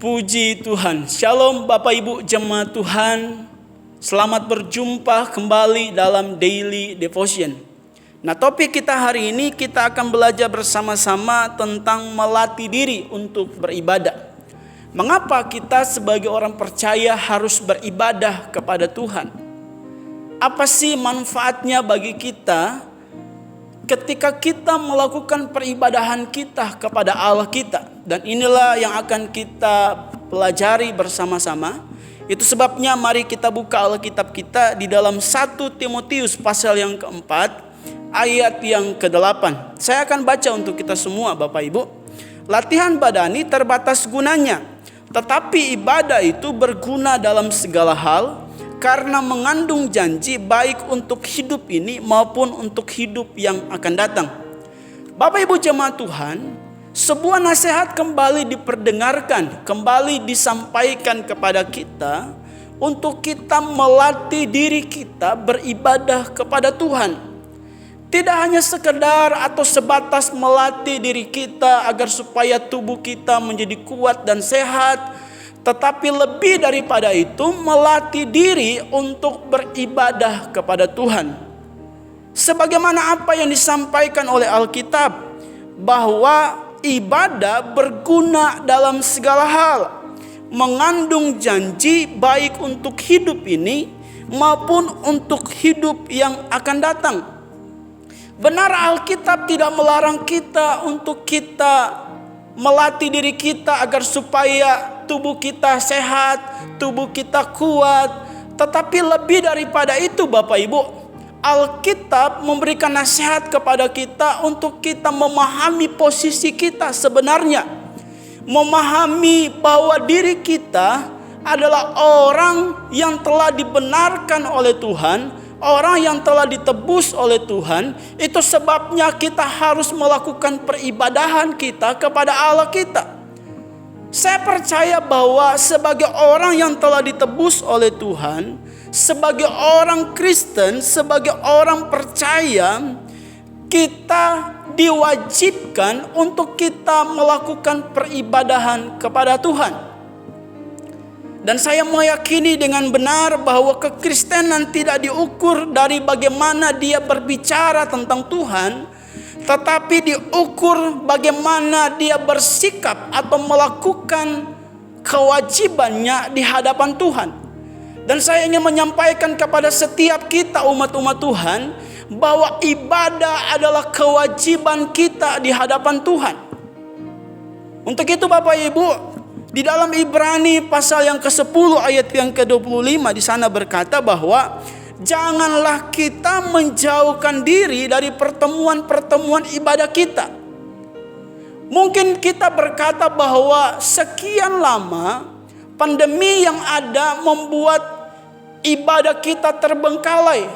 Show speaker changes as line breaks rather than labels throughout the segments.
Puji Tuhan. Shalom Bapak Ibu jemaat Tuhan. Selamat berjumpa kembali dalam Daily Devotion. Nah, topik kita hari ini kita akan belajar bersama-sama tentang melatih diri untuk beribadah. Mengapa kita sebagai orang percaya harus beribadah kepada Tuhan? Apa sih manfaatnya bagi kita ketika kita melakukan peribadahan kita kepada Allah kita? Dan inilah yang akan kita pelajari bersama-sama. Itu sebabnya mari kita buka Alkitab kita di dalam 1 Timotius pasal yang keempat ayat yang ke-8. Saya akan baca untuk kita semua Bapak Ibu. Latihan badani terbatas gunanya, tetapi ibadah itu berguna dalam segala hal, karena mengandung janji baik untuk hidup ini maupun untuk hidup yang akan datang. Bapak Ibu jemaat Tuhan, sebuah nasihat kembali diperdengarkan, kembali disampaikan kepada kita untuk kita melatih diri kita beribadah kepada Tuhan. Tidak hanya sekedar atau sebatas melatih diri kita agar supaya tubuh kita menjadi kuat dan sehat, tetapi lebih daripada itu melatih diri untuk beribadah kepada Tuhan. Sebagaimana apa yang disampaikan oleh Alkitab, bahwa ibadah berguna dalam segala hal, mengandung janji baik untuk hidup ini maupun untuk hidup yang akan datang. Benar, Alkitab tidak melarang kita untuk kita melatih diri kita agar supaya tubuh kita sehat, tubuh kita kuat. Tetapi lebih daripada itu Bapak Ibu, Alkitab memberikan nasihat kepada kita untuk kita memahami posisi kita sebenarnya. Memahami bahwa diri kita adalah orang yang telah dibenarkan oleh Tuhan, orang yang telah ditebus oleh Tuhan. Itu sebabnya kita harus melakukan peribadahan kita kepada Allah kita. Saya percaya bahwa sebagai orang yang telah ditebus oleh Tuhan, sebagai orang Kristen, sebagai orang percaya, kita diwajibkan untuk kita melakukan peribadahan kepada Tuhan. Dan saya meyakini dengan benar bahwa kekristenan tidak diukur dari bagaimana dia berbicara tentang Tuhan, tetapi diukur bagaimana dia bersikap atau melakukan kewajibannya di hadapan Tuhan. Dan saya ingin menyampaikan kepada setiap kita umat-umat Tuhan bahwa ibadah adalah kewajiban kita di hadapan Tuhan. Untuk itu Bapak Ibu, di dalam Ibrani pasal yang ke-10 ayat yang ke-25 di sana berkata bahwa janganlah kita menjauhkan diri dari pertemuan-pertemuan ibadah kita. Mungkin kita berkata bahwa sekian lama pandemi yang ada membuat ibadah kita terbengkalai.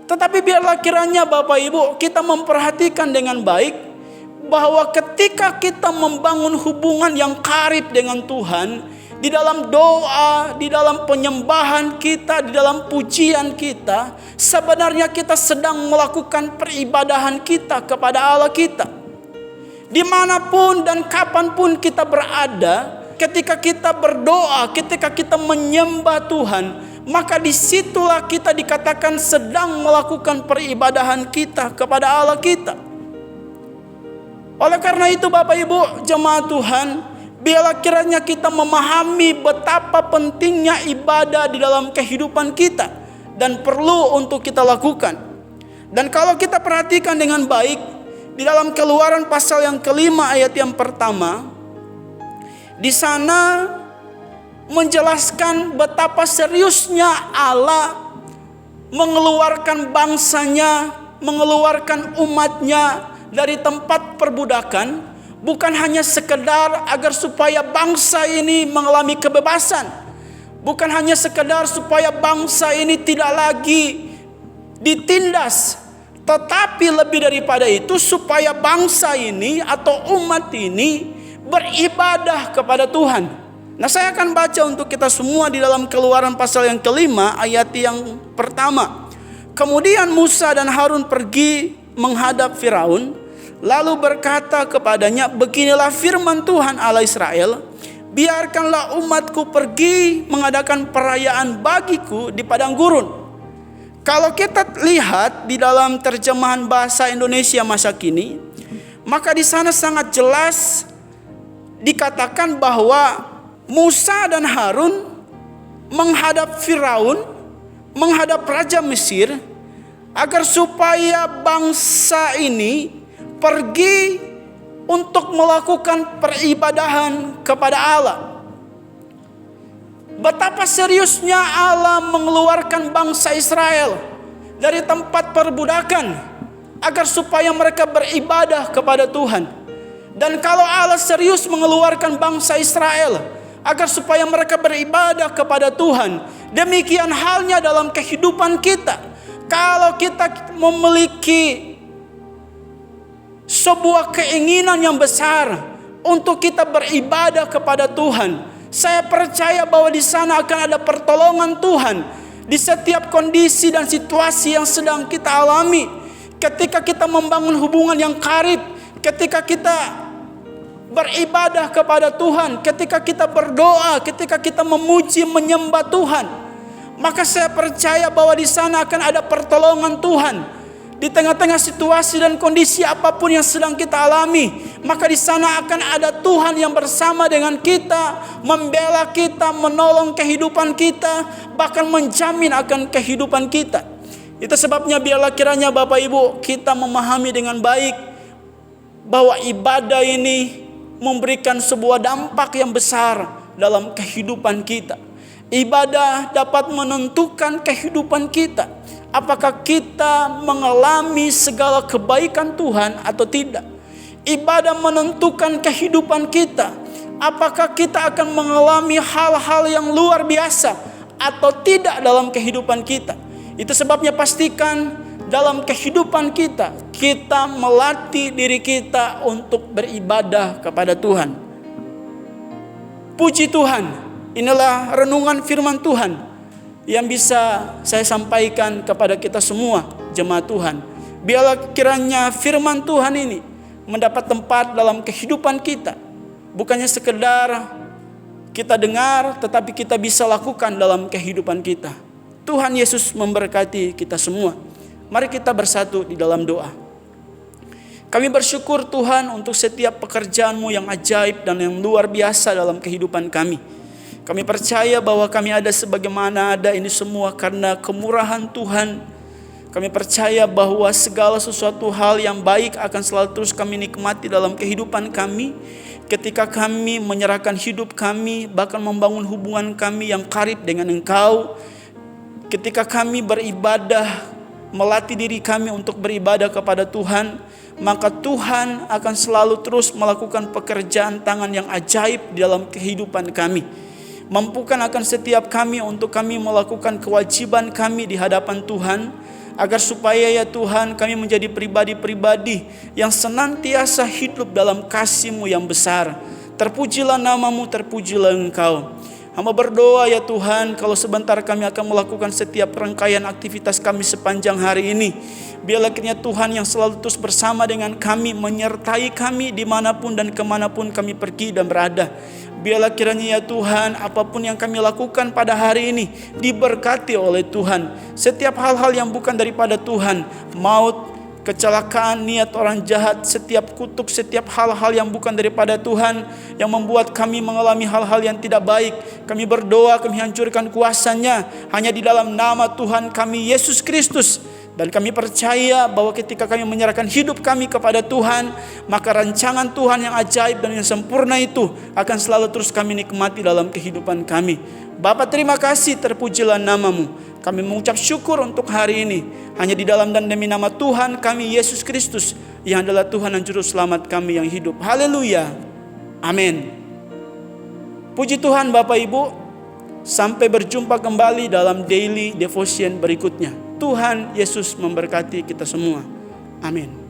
Tetapi biarlah kiranya Bapak Ibu kita memperhatikan dengan baik bahwa ketika kita membangun hubungan yang karib dengan Tuhan, di dalam doa, di dalam penyembahan kita, di dalam pujian kita, sebenarnya kita sedang melakukan peribadahan kita kepada Allah kita. Dimanapun dan kapanpun kita berada, ketika kita berdoa, ketika kita menyembah Tuhan, maka disitulah kita dikatakan sedang melakukan peribadahan kita kepada Allah kita. Oleh karena itu Bapak Ibu jemaat Tuhan, biarlah kiranya kita memahami betapa pentingnya ibadah di dalam kehidupan kita dan perlu untuk kita lakukan. Dan kalau kita perhatikan dengan baik di dalam Keluaran pasal yang ke-5 ayat yang pertama, di sana menjelaskan betapa seriusnya Allah mengeluarkan bangsanya, mengeluarkan umatnya dari tempat perbudakan, bukan hanya sekedar agar supaya bangsa ini mengalami kebebasan, bukan hanya sekedar supaya bangsa ini tidak lagi ditindas, tetapi lebih daripada itu supaya bangsa ini atau umat ini beribadah kepada Tuhan. Nah, saya akan baca untuk kita semua di dalam Keluaran pasal yang ke-5 ayat yang pertama. Kemudian Musa dan Harun pergi menghadap Firaun, lalu berkata kepadanya, beginilah firman Tuhan Allah Israel, biarkanlah umatku pergi mengadakan perayaan bagiku di padang gurun. Kalau kita lihat di dalam terjemahan bahasa Indonesia masa kini, maka di sana sangat jelas dikatakan bahwa Musa dan Harun menghadap Firaun, menghadap Raja Mesir, agar supaya bangsa ini pergi untuk melakukan peribadahan kepada Allah. Betapa seriusnya Allah mengeluarkan bangsa Israel dari tempat perbudakan agar supaya mereka beribadah kepada Tuhan. Dan kalau Allah serius mengeluarkan bangsa Israel agar supaya mereka beribadah kepada Tuhan, demikian halnya dalam kehidupan kita. Kalau kita memiliki sebuah keinginan yang besar untuk kita beribadah kepada Tuhan, saya percaya bahwa di sana akan ada pertolongan Tuhan di setiap kondisi dan situasi yang sedang kita alami. Ketika kita membangun hubungan yang karib, ketika kita beribadah kepada Tuhan, ketika kita berdoa, ketika kita memuji menyembah Tuhan, maka saya percaya bahwa di sana akan ada pertolongan Tuhan. Di tengah-tengah situasi dan kondisi apapun yang sedang kita alami, maka di sana akan ada Tuhan yang bersama dengan kita, membela kita, menolong kehidupan kita, bahkan menjamin akan kehidupan kita. Itu sebabnya biarlah kiranya Bapak Ibu kita memahami dengan baik bahwa ibadah ini memberikan sebuah dampak yang besar dalam kehidupan kita. Ibadah dapat menentukan kehidupan kita. Apakah kita mengalami segala kebaikan Tuhan atau tidak? Ibadah menentukan kehidupan kita. Apakah kita akan mengalami hal-hal yang luar biasa atau tidak dalam kehidupan kita? Itu sebabnya pastikan dalam kehidupan kita, kita melatih diri kita untuk beribadah kepada Tuhan. Puji Tuhan, inilah renungan firman Tuhan yang bisa saya sampaikan kepada kita semua jemaat Tuhan. Biarlah kiranya firman Tuhan ini mendapat tempat dalam kehidupan kita. Bukannya sekedar kita dengar, tetapi kita bisa lakukan dalam kehidupan kita. Tuhan Yesus memberkati kita semua. Mari kita bersatu di dalam doa. Kami bersyukur Tuhan untuk setiap pekerjaan-Mu yang ajaib dan yang luar biasa dalam kehidupan kami. Kami percaya bahwa kami ada sebagaimana ada ini semua karena kemurahan Tuhan. Kami percaya bahwa segala sesuatu hal yang baik akan selalu terus kami nikmati dalam kehidupan kami. Ketika kami menyerahkan hidup kami, bahkan membangun hubungan kami yang karib dengan Engkau. Ketika kami beribadah, melatih diri kami untuk beribadah kepada Tuhan, maka Tuhan akan selalu terus melakukan pekerjaan tangan yang ajaib di dalam kehidupan kami. Mampukan akan setiap kami untuk kami melakukan kewajiban kami di hadapan Tuhan, agar supaya ya Tuhan kami menjadi pribadi-pribadi yang senantiasa hidup dalam kasih-Mu yang besar. Terpujilah nama-Mu, terpujilah Engkau. Hamba berdoa ya Tuhan, kalau sebentar kami akan melakukan setiap rangkaian aktivitas kami sepanjang hari ini, biarlah kiranya Tuhan yang selalu terus bersama dengan kami, menyertai kami dimanapun dan kemanapun kami pergi dan berada. Biarlah kiranya ya Tuhan, apapun yang kami lakukan pada hari ini diberkati oleh Tuhan. Setiap hal-hal yang bukan daripada Tuhan, maut, kecelakaan, niat orang jahat, setiap kutuk, setiap hal-hal yang bukan daripada Tuhan, yang membuat kami mengalami hal-hal yang tidak baik, kami berdoa, kami hancurkan kuasanya hanya di dalam nama Tuhan kami Yesus Kristus. Dan kami percaya bahwa ketika kami menyerahkan hidup kami kepada Tuhan, maka rancangan Tuhan yang ajaib dan yang sempurna itu akan selalu terus kami nikmati dalam kehidupan kami. Bapa, terima kasih, terpujilah nama-Mu. Kami mengucap syukur untuk hari ini, hanya di dalam dan demi nama Tuhan kami Yesus Kristus, yang adalah Tuhan dan Juru Selamat kami yang hidup. Haleluya. Amin. Puji Tuhan Bapak Ibu. Sampai berjumpa kembali dalam daily devotion berikutnya. Tuhan Yesus memberkati kita semua. Amin.